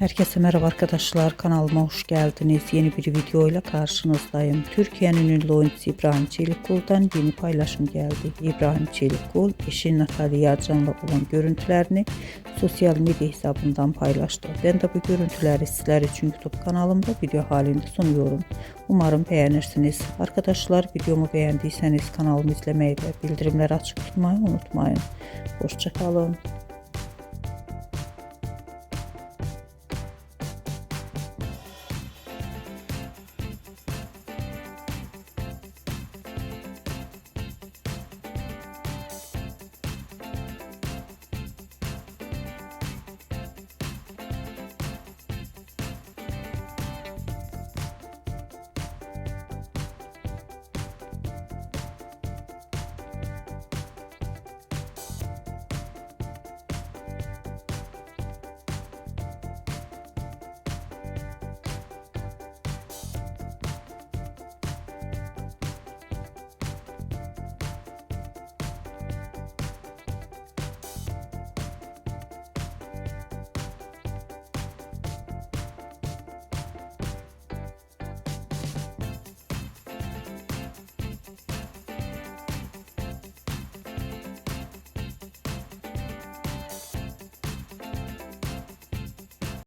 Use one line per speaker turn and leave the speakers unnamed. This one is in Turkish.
Herkese merhaba arkadaşlar, kanalıma hoş geldiniz. Yeni bir video ile karşınızdayım. Türkiye'nin ünlü oyuncusu İbrahim Çelikkol'dan yeni paylaşım geldi. İbrahim Çelikkol eşi Natalya Yarcan'la olan görüntülerini sosyal medya hesabından paylaştı. Ben de bu görüntüleri sizler için YouTube kanalımda video halinde sunuyorum. Umarım beğenirsiniz. Arkadaşlar, videomu beğendiyseniz kanalımı izlemeyi ve bildirimleri açık tutmayı unutmayın. Hoşça kalın.